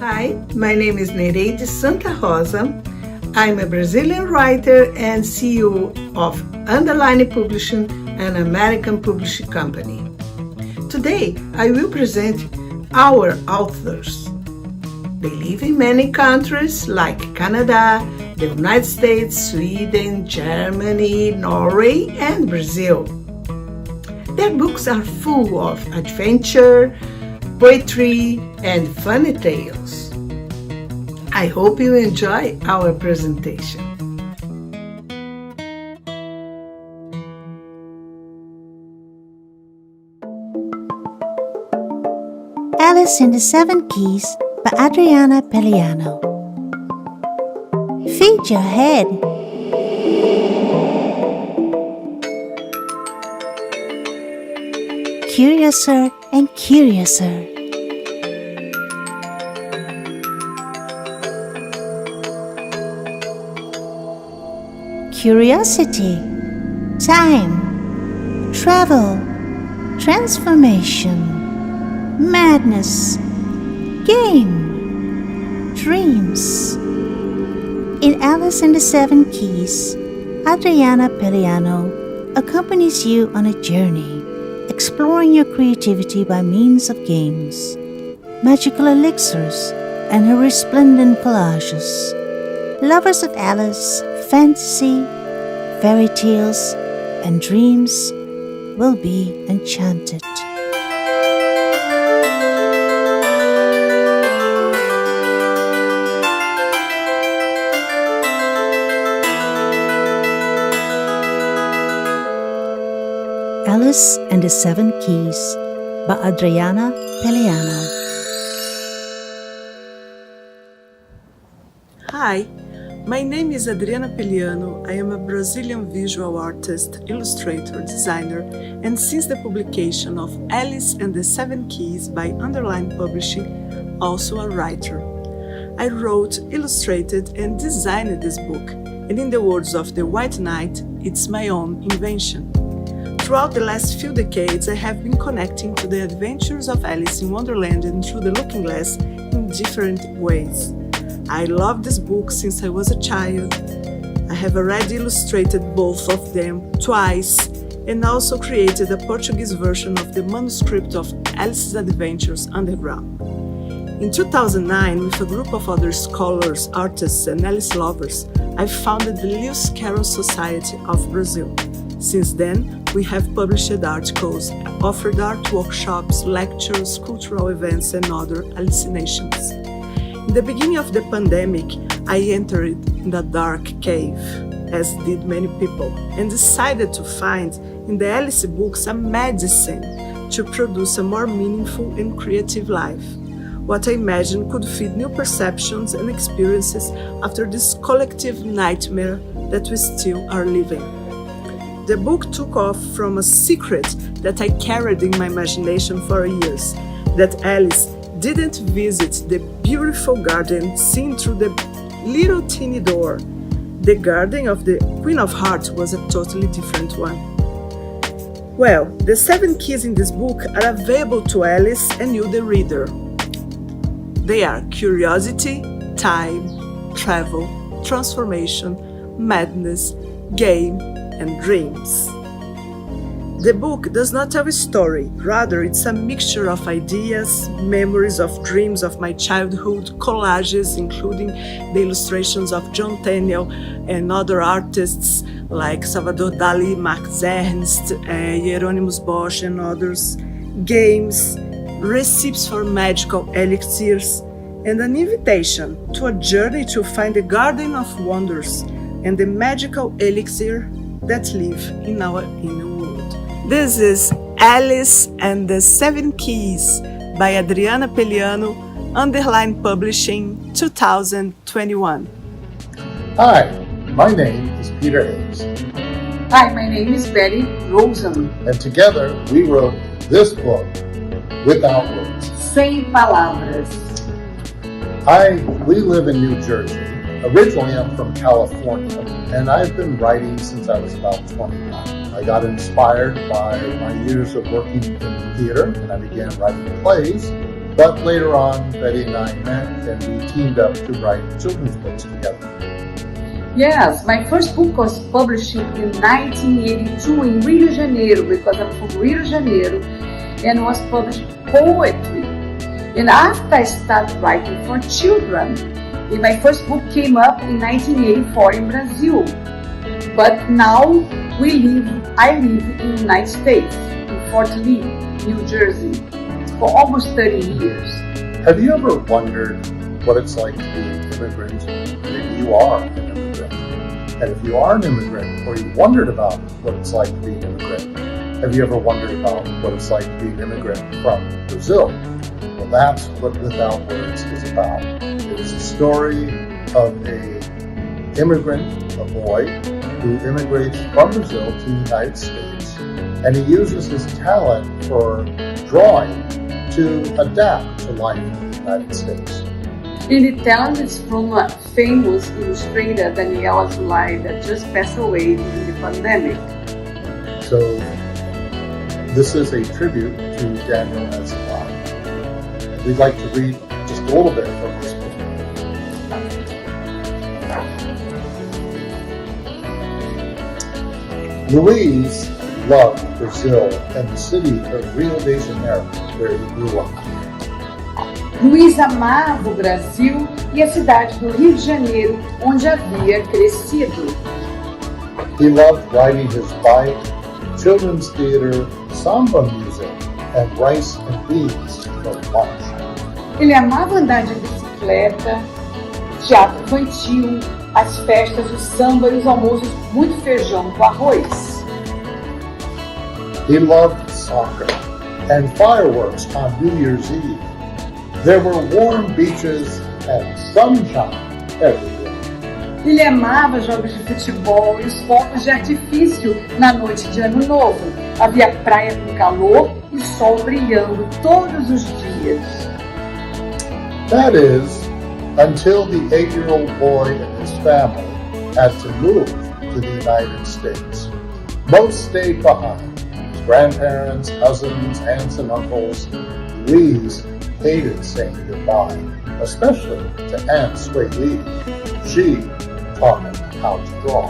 Hi, my name is Nereide Santa Rosa. I'm a Brazilian writer and CEO of Underline Publishing, an American publishing company. Today, I will present our authors. They live in many countries like Canada, the United States, Sweden, Germany, Norway, and Brazil. Their books are full of adventure, poetry, and funny tales. I hope you enjoy our presentation. Alice in the Seven Keys by Adriana Pelliano. Feed your head. Curiouser and curiouser. Curiosity, time, travel, transformation, madness, game, dreams. In Alice in the Seven Keys, Adriana Pelliano accompanies you on a journey, exploring your creativity by means of games, magical elixirs, and her resplendent collages. Lovers of Alice, fantasy, fairy tales, and dreams will be enchanted. Alice and the Seven Keys by Adriana Pelliano. Hi, my name is Adriana Pelliano. I am a Brazilian visual artist, illustrator, designer, and since the publication of Alice and the Seven Keys by Underline Publishing, also a writer. I wrote, illustrated, and designed this book, and in the words of the White Knight, it's my own invention. Throughout the last few decades, I have been connecting to the adventures of Alice in Wonderland and through the looking glass in different ways. I love this book since I was a child. I have already illustrated both of them twice and also created a Portuguese version of the manuscript of Alice's Adventures Underground. In 2009, with a group of other scholars, artists, and Alice lovers, I founded the Lewis Carroll Society of Brazil. Since then, we have published articles, offered art workshops, lectures, cultural events, and other hallucinations. In the beginning of the pandemic, I entered in the dark cave, as did many people, and decided to find in the Alice books a medicine to produce a more meaningful and creative life. What I imagined could feed new perceptions and experiences after this collective nightmare that we still are living. The book took off from a secret that I carried in my imagination for years, that Alice didn't visit the beautiful garden seen through the little teeny door. The garden of the Queen of Hearts was a totally different one. Well, the 7 keys in this book are available to Alice and you, the reader. They are curiosity, time, travel, transformation, madness, game, and dreams. The book does not tell a story, rather it's a mixture of ideas, memories of dreams of my childhood, collages including the illustrations of John Tenniel and other artists like Salvador Dali, Max Ernst, Hieronymus Bosch and others, games, recipes for magical elixirs, and an invitation to a journey to find the Garden of Wonders and the magical elixir that live in our inner world. This is Alice and the Seven Keys by Adriana Pelliano, Underline Publishing, 2021. Hi, my name is Peter Hayes. Hi, my name is Betty Rosen. And together we wrote this book, Without Words. Sem palavras. We live in New Jersey. Originally, I'm from California, and I've been writing since I was about 21. I got inspired by my years of working in theater, and I began writing plays. But later on, Betty and I met and we teamed up to write children's books together. Yes, my first book was published in 1982 in Rio de Janeiro because I'm from Rio de Janeiro, and was published poetry. And after I started writing for children, my first book came up in 1984 in Brazil. But now I live in the United States, in Fort Lee, New Jersey, for almost 30 years. Have you ever wondered what it's like to be an immigrant? Maybe you are an immigrant. And if you are an immigrant, or you wondered about what it's like to be an immigrant, have you ever wondered about what it's like to be an immigrant from Brazil? Well, that's what Without Words is about. It is a story of an immigrant, a boy, who immigrates from Brazil to the United States, and he uses his talent for drawing to adapt to life in the United States. And the talent is from a famous illustrator, Daniel Azulay, that just passed away during the pandemic. So this is a tribute to Daniel Azulay. We'd like to read just a little bit from this book. Luiz loved Brazil and the city of Rio de Janeiro, where he grew up. Luiz amava o Brasil e a cidade do Rio de Janeiro, onde havia crescido. He loved riding his bike, children's theater, samba music, and rice and beans for lunch. Ele amava andar de bicicleta, teatro infantil, as festas, o samba e os almoços, muito feijão com arroz. He loved soccer and fireworks on New Year's Eve. There were warm beaches and sunshine everywhere. Ele amava jogos de futebol e os fogos de artifício na noite de Ano Novo. Havia praia com calor e sol brilhando todos os dias. That is, until the 8-year-old boy and his family had to move to the United States. Most stayed behind. His grandparents, cousins, aunts, and uncles. Luiz hated saying goodbye, especially to Aunt Sway Lee. She taught him how to draw.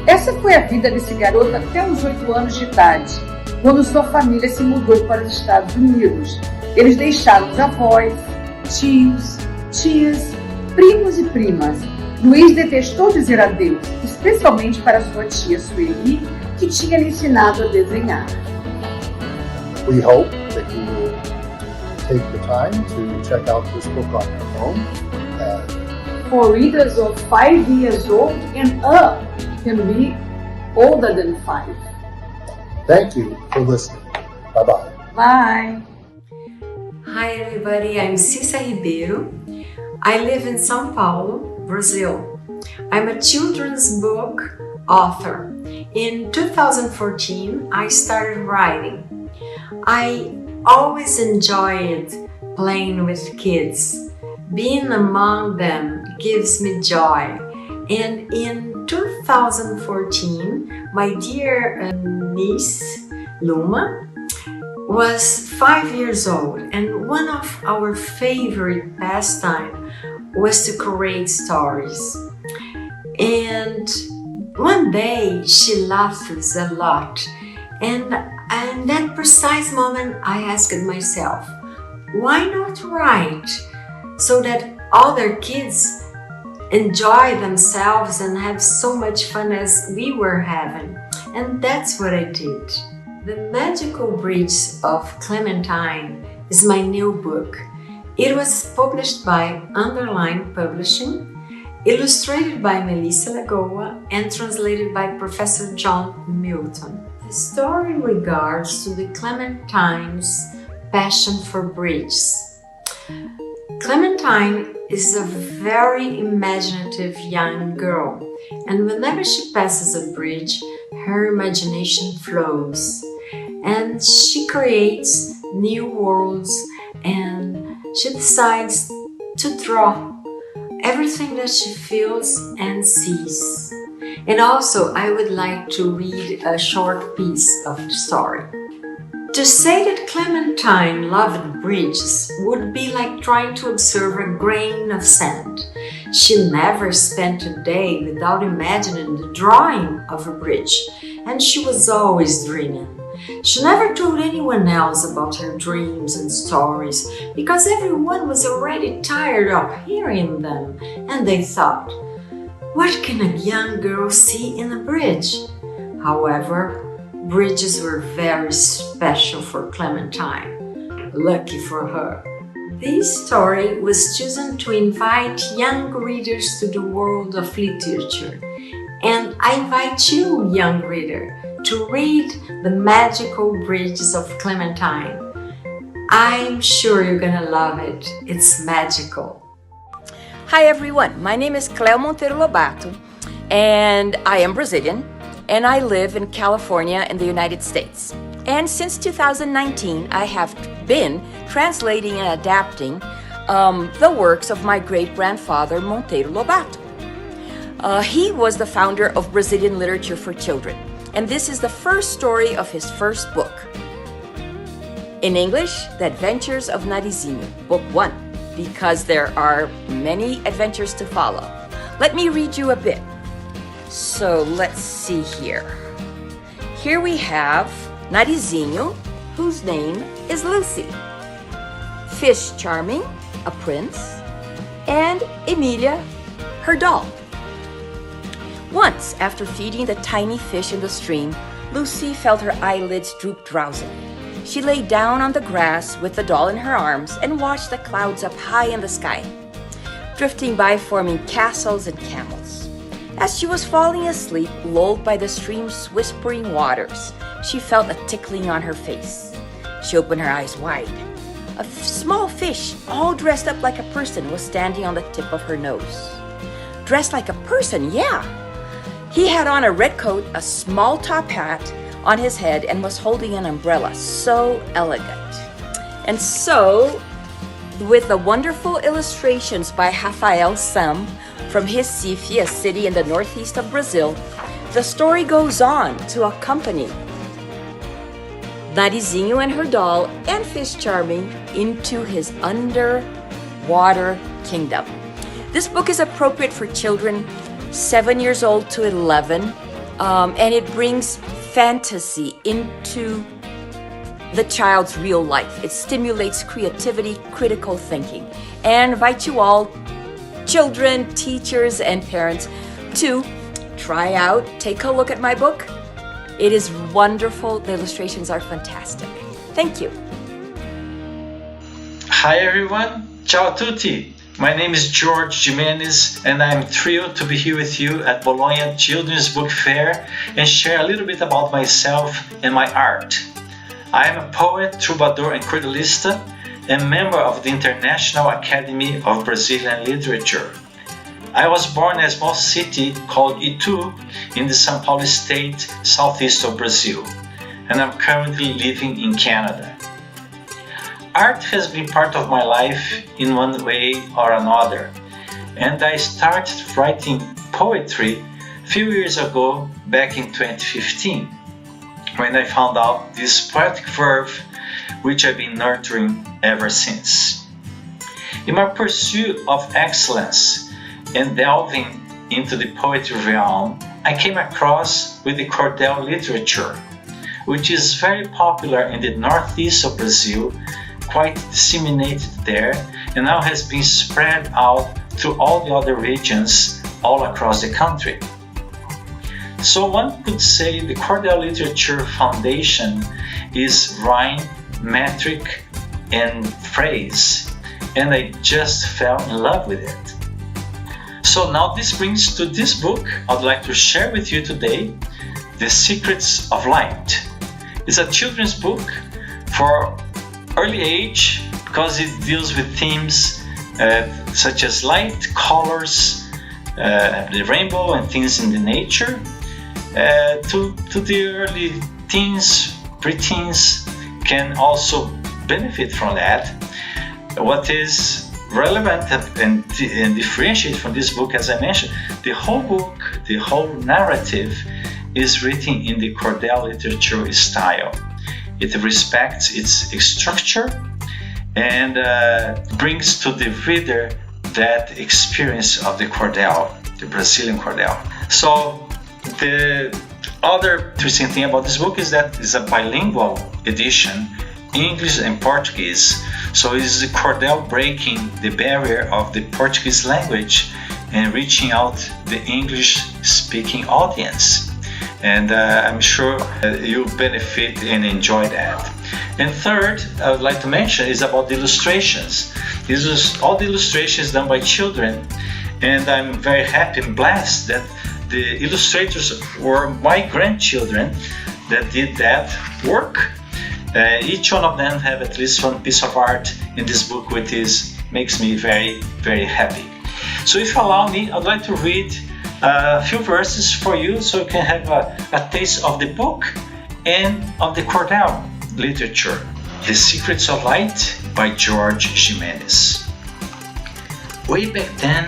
Essa foi a vida desse garoto até os 8 anos de idade, quando sua família se mudou para os Estados Unidos. Eles deixaram os avós, tios, tias, primos e primas. Luiz detestou dizer adeus, especialmente para sua tia Sueli, que tinha lhe ensinado a desenhar. We hope that you will take the time to check out this book on your own. For readers of 5 years old and up, can be older than 5. Thank you for listening. Bye-bye. Bye. Hi everybody, I'm Cissa Ribeiro. I live in São Paulo, Brazil. I'm a children's book author. In 2014, I started writing. I always enjoyed playing with kids. Being among them gives me joy. And in 2014, my dear niece, Luma, was 5 years old, and one of our favorite pastime was to create stories. And one day she laughed a lot, and in that precise moment I asked myself, why not write so that other kids enjoy themselves and have so much fun as we were having? And that's what I did. The Magical Bridge of Clementine is my new book. It was published by Underline Publishing, illustrated by Melissa Lagoa, and translated by Professor John Milton. The story regards to the Clementine's passion for bridges. Clementine is a very imaginative young girl, and whenever she passes a bridge, her imagination flows, and she creates new worlds, and she decides to draw everything that she feels and sees. And also, I would like to read a short piece of the story. To say that Clementine loved bridges would be like trying to observe a grain of sand. She never spent a day without imagining the drawing of a bridge, and she was always dreaming. She never told anyone else about her dreams and stories because everyone was already tired of hearing them, and they thought, what can a young girl see in a bridge? However, bridges were very special for Clementine. Lucky for her. This story was chosen to invite young readers to the world of literature. And I invite you, young reader, to read The Magical Bridges of Clementine. I'm sure you're gonna love it. It's magical. Hi everyone, my name is Cleo Lobato and I am Brazilian and I live in California in the United States. And since 2019, I have been translating and adapting the works of my great-grandfather Monteiro Lobato. He was the founder of Brazilian literature for children, and this is the first story of his first book. In English, The Adventures of Nazarinho, Book 1, because there are many adventures to follow. Let me read you a bit. So let's see here. Here we have Nazarinho, whose name is Lucy, Fish Charming, a prince, and Emilia, her doll. Once, after feeding the tiny fish in the stream, Lucy felt her eyelids droop drowsily. She lay down on the grass with the doll in her arms and watched the clouds up high in the sky, drifting by, forming castles and camels. As she was falling asleep, lulled by the stream's whispering waters, she felt a tickling on her face. She opened her eyes wide. A small fish, all dressed up like a person, was standing on the tip of her nose. Dressed like a person, yeah! He had on a red coat, a small top hat on his head, and was holding an umbrella, so elegant. And so, with the wonderful illustrations by Rafael Sam from Recife, a city in the northeast of Brazil, the story goes on to accompany Nazarinho and her doll and Fish Charming into his underwater kingdom. This book is appropriate for children 7 years old to 11, and it brings fantasy into the child's real life. It stimulates creativity, critical thinking, and invite you all, children, teachers, and parents, to try out, take a look at my book. It is wonderful. The illustrations are fantastic. Thank you. Hi everyone, ciao a tutti. My name is George Jimenez and I'm thrilled to be here with you at Bologna Children's Book Fair and share a little bit about myself and my art. I am a poet, troubadour and cordalista and member of the International Academy of Brazilian Literature. I was born in a small city called Itu in the São Paulo state, southeast of Brazil, and I'm currently living in Canada. Art has been part of my life in one way or another, and I started writing poetry a few years ago, back in 2015, when I found out this poetic verve which I've been nurturing ever since. In my pursuit of excellence and delving into the poetry realm, I came across with the cordel literature, which is very popular in the northeast of Brazil, quite disseminated there, and now has been spread out to all the other regions all across the country. So one could say the cordel literature foundation is rhyme, metric, and phrase, and I just fell in love with it. So now this brings to this book I'd like to share with you today, The Secrets of Light. It's a children's book for early age because it deals with themes such as light, colors, the rainbow and things in the nature. To the early teens, preteens can also benefit from that. What is relevant and differentiate from this book, as I mentioned, the whole book, the whole narrative is written in the cordel literature style. It respects its structure and brings to the reader that experience of the cordel, the Brazilian cordel. So the other interesting thing about this book is that it's a bilingual edition, English and Portuguese. So it's the cordel breaking the barrier of the Portuguese language and reaching out the English-speaking audience. And I'm sure you'll benefit and enjoy that. And third, I would like to mention is about the illustrations. All the illustrations done by children, and I'm very happy and blessed that the illustrators were my grandchildren that did that work. Each one of them have at least one piece of art in this book, which makes me very, very happy. So if you allow me, I'd like to read a few verses for you so you can have a taste of the book and of the cordel literature. The Secrets of Light by George Jimenez. Way back then,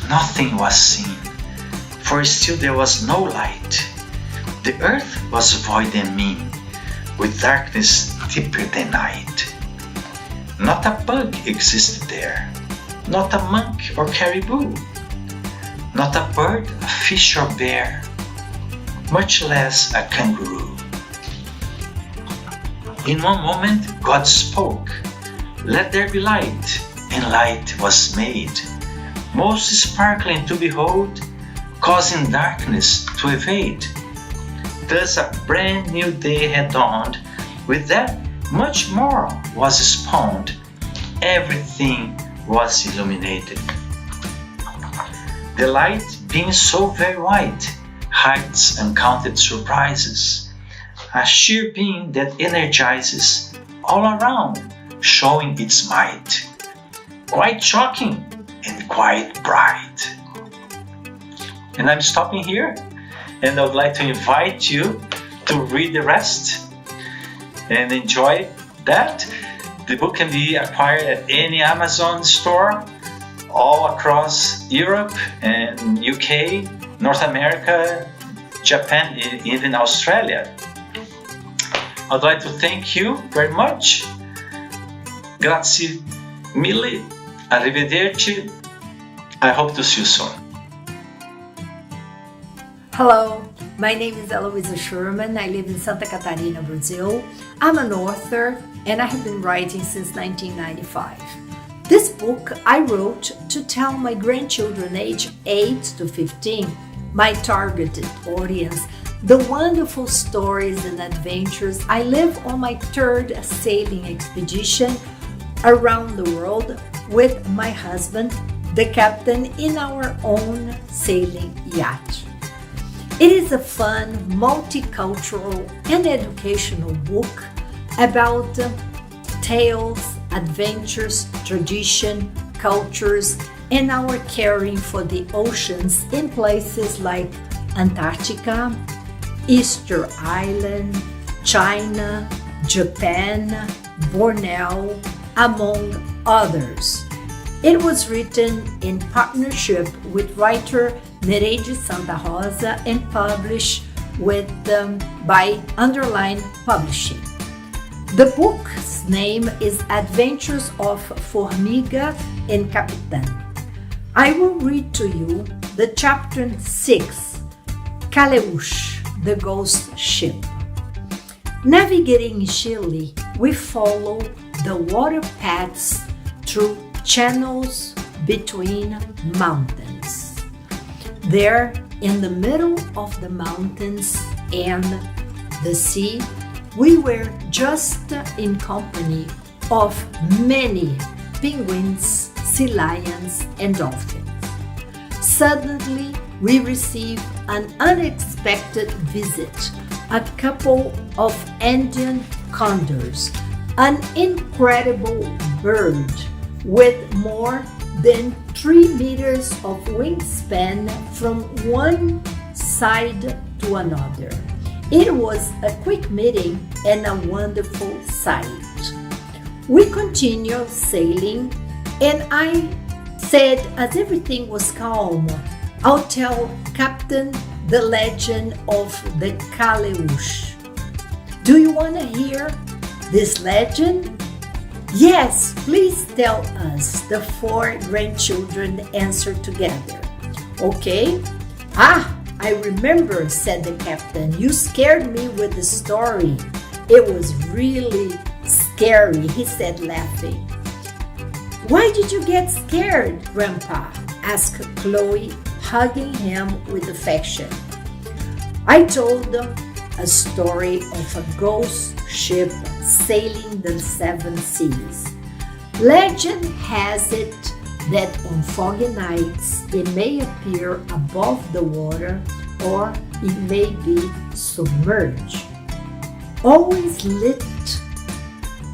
nothing was seen, for still there was no light. The earth was void and mean, with darkness deeper than night. Not a bug existed there, not a monk or caribou, not a bird, a fish or bear, much less a kangaroo. In one moment God spoke, "Let there be light," and light was made, most sparkling to behold, causing darkness to evade. Thus a brand new day had dawned, with that much more was spawned, everything was illuminated. The light being so very white hides uncounted surprises, a sheer beam that energizes all around, showing its might, quite shocking and quite bright. And I'm stopping here, and I would like to invite you to read the rest and enjoy that. The book can be acquired at any Amazon store all across Europe and UK, North America, Japan, and even Australia. I'd like to thank you very much. Grazie mille. Arrivederci. I hope to see you soon. Hello, my name is Eloisa Sherman. I live in Santa Catarina, Brazil. I'm an author and I have been writing since 1995. This book I wrote to tell my grandchildren aged 8 to 15, my targeted audience, the wonderful stories and adventures I live on my third sailing expedition around the world with my husband, the captain, in our own sailing yacht. It is a fun, multicultural and educational book about tales, adventures, tradition, cultures, and our caring for the oceans in places like Antarctica, Easter Island, China, Japan, Borneo, among others. It was written in partnership with writer Nereide Santa Rosa and published by Underline Publishing. The book's name is Adventures of Foramiga and Capitan. I will read to you the chapter 6, Cleo, the ghost ship. Navigating in Chile, we follow the water paths through channels between mountains. There, in the middle of the mountains and the sea, we were just in company of many penguins, sea lions, and dolphins. Suddenly, we received an unexpected visit, a couple of Andean condors, an incredible bird with more than 3 meters of wingspan from one side to another. It was a quick meeting and a wonderful sight. We continued sailing, and I said, as everything was calm, I'll tell Captain the legend of the Cleo. Do you want to hear this legend? Yes, please tell us, the 4 grandchildren answered together. Okay. I remember, said the captain. You scared me with the story. It was really scary, he said, laughing. Why did you get scared, Grandpa? Asked Chloe, hugging him with affection. I told them a story of a ghost ship sailing the 7 seas. Legend has it that on foggy nights it may appear above the water or it may be submerged. Always lit,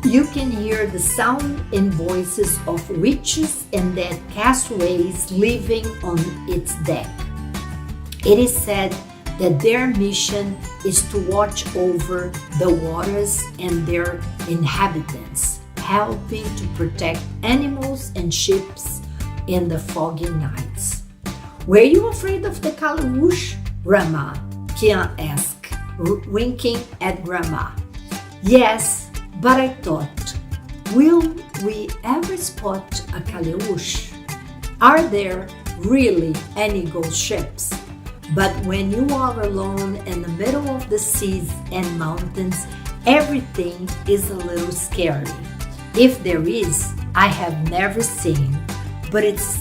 you can hear the sound and voices of witches and dead castaways living on its deck. It is said that their mission is to watch over the waters and their inhabitants, helping to protect animals and ships in the foggy nights. Were you afraid of the Kalawoosh, Grandma? Kian asked, winking at Grandma. Yes, but I thought, will we ever spot a Kalawoosh? Are there really any ghost ships? But when you are alone in the middle of the seas and mountains, everything is a little scary. If there is, I have never seen, but it's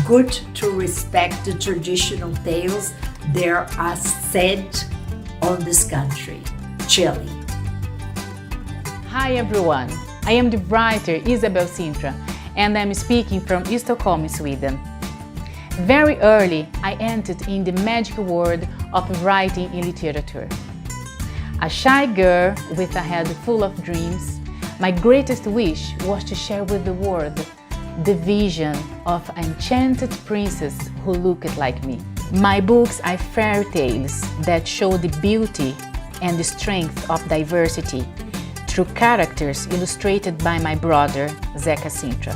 good to respect the traditional tales there are said on this country, Chile. Hi everyone, I am the writer Isabel Sintra and I'm speaking from Stockholm, Sweden. Very early, I entered in the magical world of writing and literature. A shy girl with a head full of dreams, my greatest wish was to share with the world the vision of an enchanted princess who looked like me. My books are fairy tales that show the beauty and the strength of diversity through characters illustrated by my brother, Zeca Sintra.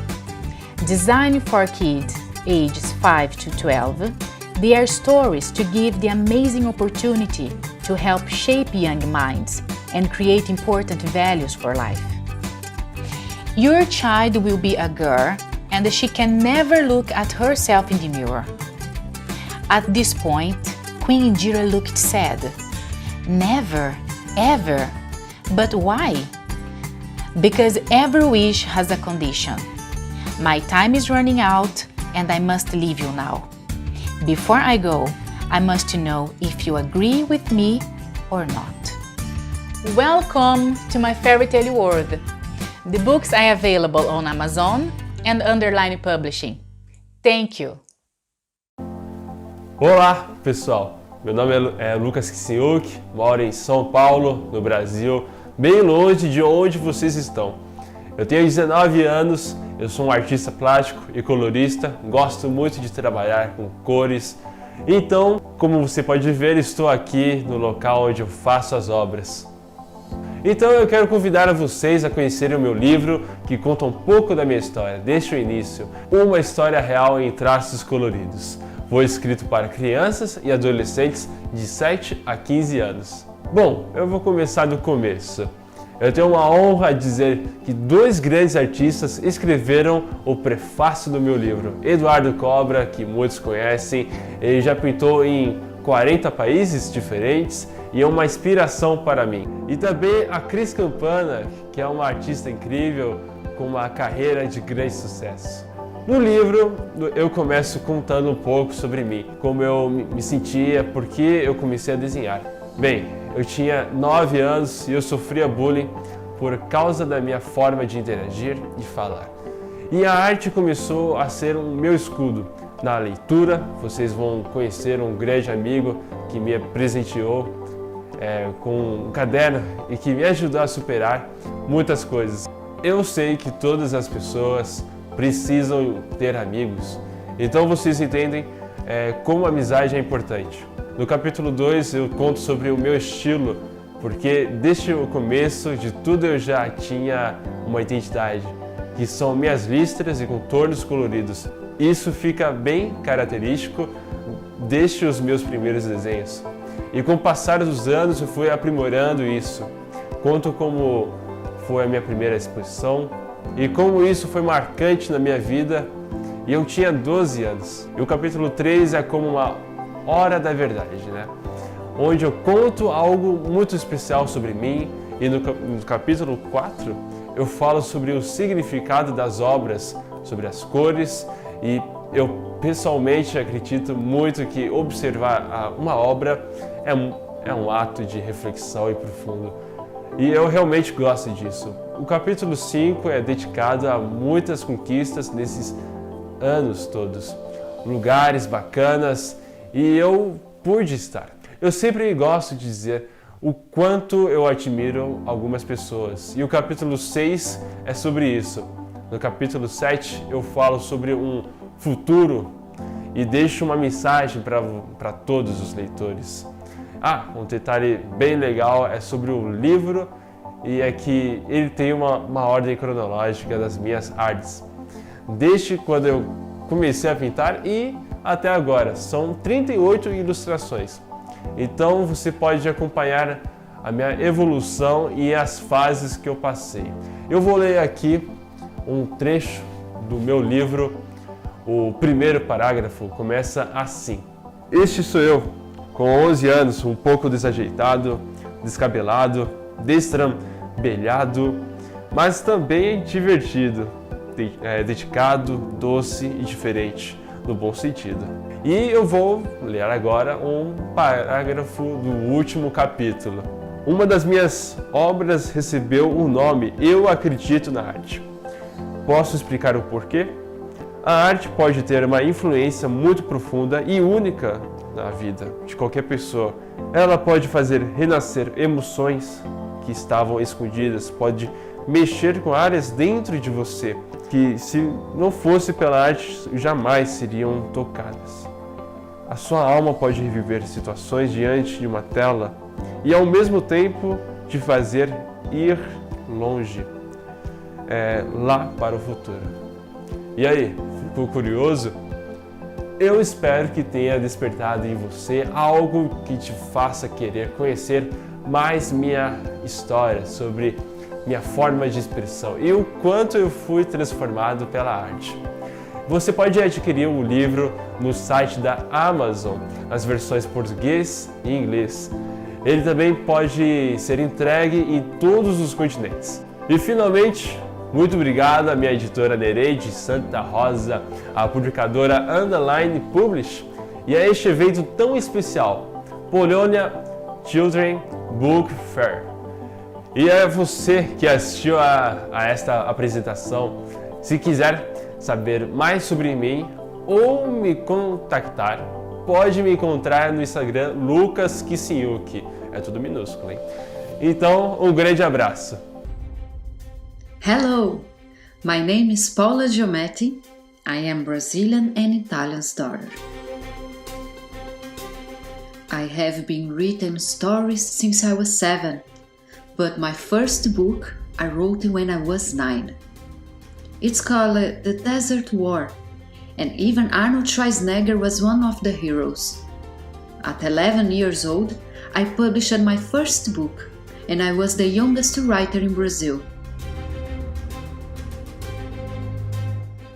Designed for kids ages 5 to 12, they are stories to give the amazing opportunity to help shape young minds and create important values for life. Your child will be a girl and she can never look at herself in the mirror. At this point, Queen Indira looked sad. Never, ever. But why? Because every wish has a condition. My time is running out and I must leave you now. Before I go, I must know if you agree with me or not. Welcome to my fairy tale world. The books are available on Amazon and Underline Publishing. Thank you. Olá, pessoal. Meu nome é Lucas Kisiuk, moro em São Paulo, no Brasil, bem longe de onde vocês estão. Eu tenho 19 anos, eu sou um artista plástico e colorista, gosto muito de trabalhar com cores. Então, como você pode ver, estou aqui no local onde eu faço as obras. Então eu quero convidar a vocês a conhecerem o meu livro, que conta um pouco da minha história, desde o início, uma história real em traços coloridos. Foi escrito para crianças e adolescentes de 7 a 15 anos. Bom, eu vou começar do começo. Eu tenho uma honra de dizer que 2 grandes artistas escreveram o prefácio do meu livro. Eduardo Cobra, que muitos conhecem, ele já pintou em 40 países diferentes e é uma inspiração para mim. E também a Cris Campana, que é uma artista incrível com uma carreira de grande sucesso. No livro, eu começo contando um pouco sobre mim, como eu me sentia, porque eu comecei a desenhar. Bem, eu tinha 9 anos e eu sofria bullying por causa da minha forma de interagir e falar. E a arte começou a ser um meu escudo. Na leitura, vocês vão conhecer um grande amigo que me presenteou com um caderno e que me ajudou a superar muitas coisas. Eu sei que todas as pessoas precisam ter amigos, então vocês entendem como a amizade é importante. No capítulo 2 eu conto sobre o meu estilo, porque desde o começo de tudo eu já tinha uma identidade, que são minhas listras e contornos coloridos. Isso fica bem característico desde os meus primeiros desenhos. E com o passar dos anos eu fui aprimorando isso. Conto como foi a minha primeira exposição e como isso foi marcante na minha vida. E eu tinha 12 anos. E o capítulo 3 é como uma hora da verdade, né? Onde eu conto algo muito especial sobre mim. E no capítulo 4 eu falo sobre o significado das obras, sobre as cores. E eu pessoalmente acredito muito que observar uma obra é um ato de reflexão e profundo. E eu realmente gosto disso. O capítulo 5 é dedicado a muitas conquistas nesses anos todos, lugares bacanas, e eu pude estar. Eu sempre gosto de dizer o quanto eu admiro algumas pessoas, e o capítulo 6 é sobre isso. No capítulo 7 eu falo sobre um futuro e deixo uma mensagem para todos os leitores. Um detalhe bem legal é sobre o livro, e é que ele tem uma ordem cronológica das minhas artes. Desde quando eu comecei a pintar e até agora. São 38 ilustrações. Então você pode acompanhar a minha evolução e as fases que eu passei. Eu vou ler aqui um trecho do meu livro. O primeiro parágrafo começa assim: Este sou eu, com 11 anos, um pouco desajeitado, descabelado, destrambelhado, mas também divertido. Dedicado, doce e diferente, no bom sentido. E eu vou ler agora um parágrafo do último capítulo. Uma das minhas obras recebeu o nome Eu Acredito na Arte. Posso explicar o porquê? A arte pode ter uma influência muito profunda e única na vida de qualquer pessoa. Ela pode fazer renascer emoções que estavam escondidas, pode mexer com áreas dentro de você que, se não fosse pela arte, jamais seriam tocadas. A sua alma pode reviver situações diante de uma tela e, ao mesmo tempo, te fazer ir longe, lá para o futuro. E aí, ficou curioso? Eu espero que tenha despertado em você algo que te faça querer conhecer mais minha história sobre minha forma de expressão e o quanto eu fui transformado pela arte. Você pode adquirir o livro no site da Amazon, as versões português e inglês. Ele também pode ser entregue em todos os continentes. E finalmente, muito obrigado à minha editora Nereide Santa Rosa, à publicadora Underline Publish e a este evento tão especial, Bologna Children Book Fair. E é você que assistiu a esta apresentação. Se quiser saber mais sobre mim ou me contactar, pode me encontrar no Instagram Lucas Kisinyuki. É tudo minúsculo, hein? Então, um grande abraço. Hello, my name is Paula Giomatti. I am Brazilian and Italian's daughter. I have been written stories since I was 7. But my first book I wrote when I was 9. It's called The Desert War, and even Arnold Schwarzenegger was one of the heroes. At 11 years old, I published my first book, and I was the youngest writer in Brazil.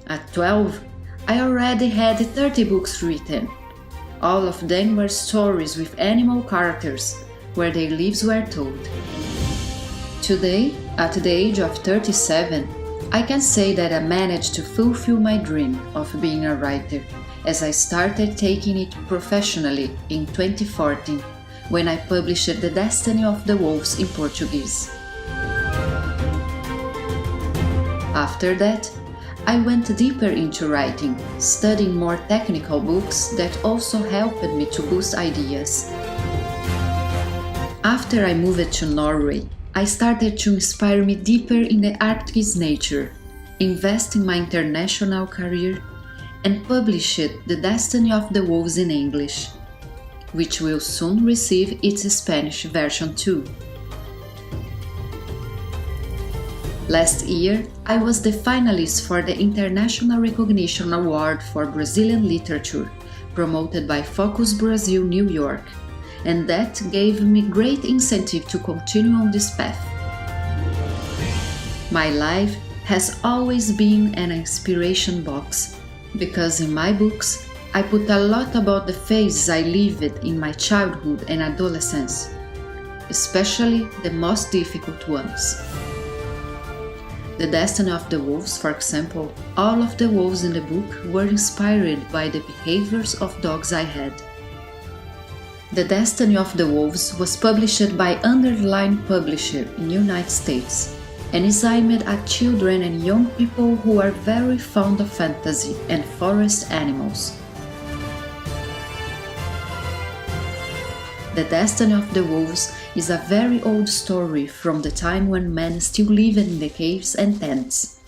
At 12, I already had 30 books written. All of them were stories with animal characters, where their lives were told. Today, at the age of 37, I can say that I managed to fulfill my dream of being a writer, as I started taking it professionally in 2014, when I published The Destiny of the Wolves in Portuguese. After that, I went deeper into writing, studying more technical books that also helped me to boost ideas. After I moved to Norway, I started to inspire me deeper in the Arctic's nature, invest in my international career, and published The Destiny of the Wolves in English, which will soon receive its Spanish version too. Last year, I was the finalist for the International Recognition Award for Brazilian Literature, promoted by Focus Brazil New York, and that gave me great incentive to continue on this path. My life has always been an inspiration box, because in my books I put a lot about the phases I lived in my childhood and adolescence, especially the most difficult ones. The Destiny of the Wolves, for example, all of the wolves in the book were inspired by the behaviors of dogs I had. The Destiny of the Wolves was published by Underline publisher in the United States and is aimed at children and young people who are very fond of fantasy and forest animals. The Destiny of the Wolves is a very old story from the time when men still lived in the caves and tents.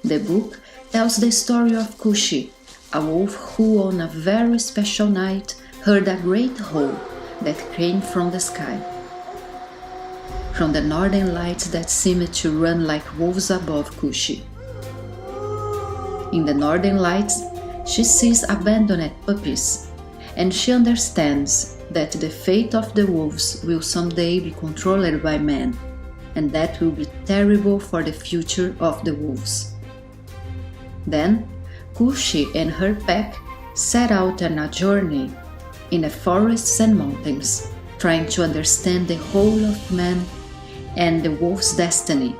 The book tells the story of Kushi, a wolf who on a very special night heard a great howl that came from the sky. From the northern lights that seemed to run like wolves above Kushi. In the northern lights, she sees abandoned puppies, and she understands that the fate of the wolves will someday be controlled by men, and that will be terrible for the future of the wolves. Then, Kushi and her pack set out on a journey in the forests and mountains, trying to understand the whole of man and the wolf's destiny.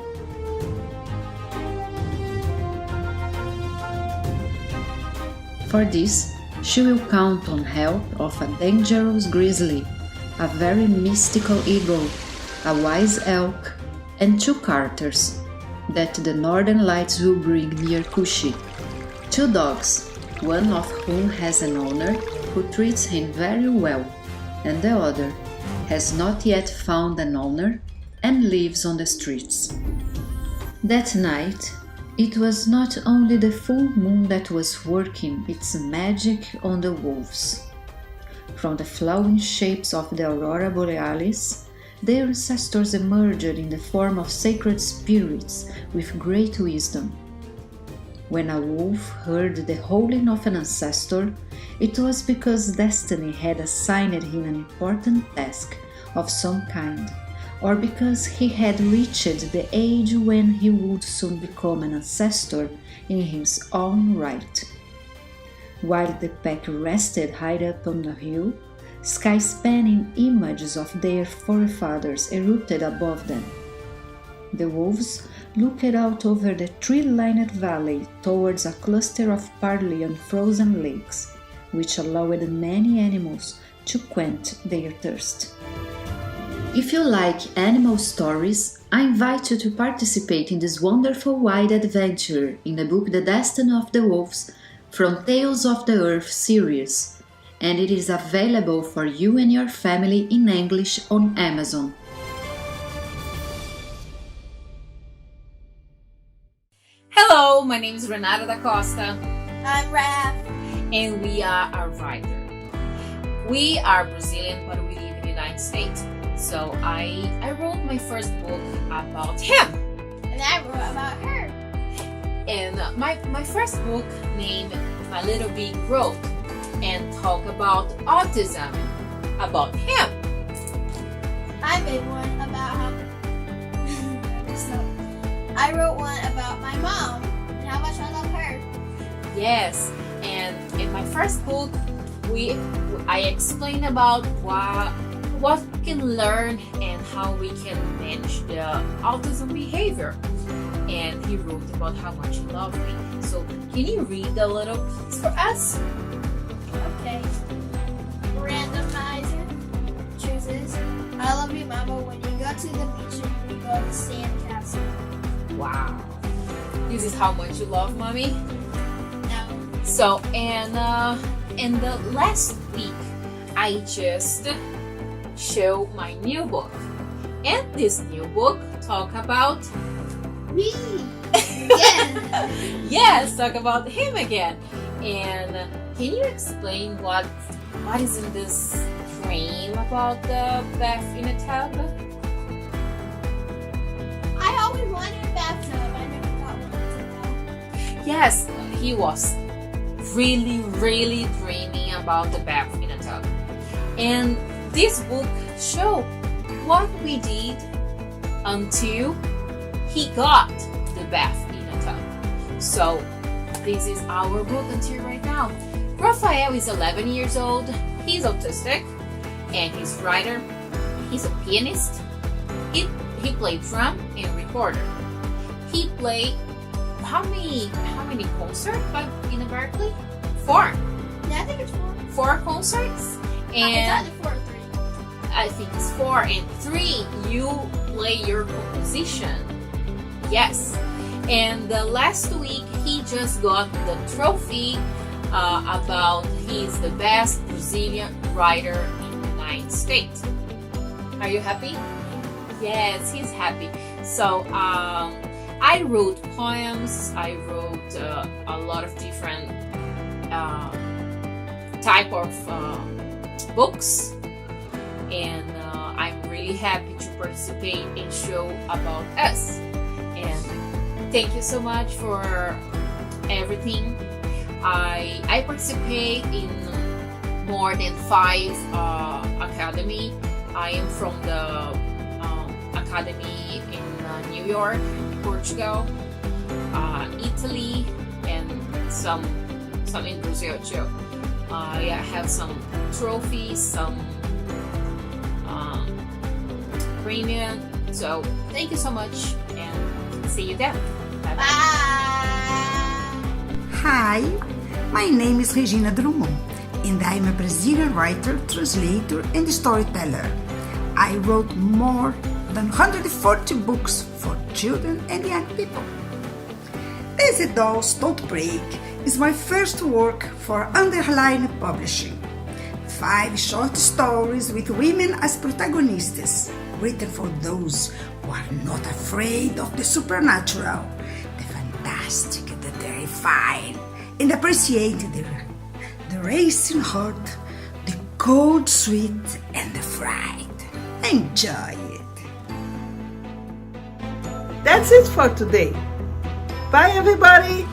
For this, she will count on help of a dangerous grizzly, a very mystical eagle, a wise elk, and 2 characters that the northern lights will bring near Kushi. 2 dogs, one of whom has an owner who treats him very well, and the other has not yet found an owner and lives on the streets. That night, it was not only the full moon that was working its magic on the wolves. From the flowing shapes of the aurora borealis, their ancestors emerged in the form of sacred spirits with great wisdom. When a wolf heard the howling of an ancestor, it was because destiny had assigned him an important task of some kind, or because he had reached the age when he would soon become an ancestor in his own right. While the pack rested high up on the hill, sky-spanning images of their forefathers erupted above them. The wolves looked out over the tree-lined valley towards a cluster of partly unfrozen lakes, which allowed many animals to quench their thirst. If you like animal stories, I invite you to participate in this wonderful wide adventure in the book The Destiny of the Wolves from Tales of the Earth series, and it is available for you and your family in English on Amazon. Hello, my name is Renard Acosta. I'm Raph. And we are a writer. We are Brazilian, but we live in the United States. So I wrote my first book about him. And I wrote about her. And my first book named My Little Big Road and talk about autism, about him. I made one about how I wrote one about my mom and how much I love her. Yes, and in my first book, I explain about what we can learn and how we can manage the autism behavior. And he wrote about how much he loved me. So can you read a little piece for us? Okay. Randomizer chooses, I love you, Mama, when you go to the beach and you go to the sand castle. Wow. This is how much you love Mommy? No. So, and in the last week, I just show my new book. And this new book talk about me. Yeah. Yes, talk about him again. And can you explain what is in this dream about the bath in a tub? I always wanted a bathtub. I never got one. Yes, he was really dreaming about the bath in a tub. And this book show what we did until he got the bath in a tub. So this is our book until right now. Raphael is 11 years old. He's autistic and he's a writer. He's a pianist. He played drum and recorder. He played how many concerts in Berkeley? 4. Yeah, I think it's 4. 4 concerts. And it's either 4 or 3. I think it's 4 and 3. You play your composition. Yes. And last week he just got the trophy about he's the best Brazilian writer in the United States. Are you happy? Yes, he's happy. So I wrote poems. I wrote a lot of different type of books, and I'm really happy to participate and show about us. And thank you so much for everything. I participate in more than 5 academy. I am from the academy in New York, Portugal, Italy, and some in Brazil too. I have some trophies, some premium. So thank you so much, and see you then. Bye bye. Hi, my name is Regina Drummond, and I'm a Brazilian writer, translator, and storyteller. I wrote more than 140 books for children and young people. These Dolls Don't Break is my first work for Underline Publishing. 5 short stories with women as protagonists, written for those who are not afraid of the supernatural, the fantastic, the terrifying, and appreciate the racing heart, the cold sweet, and the fright. Enjoy it! That's it for today. Bye everybody!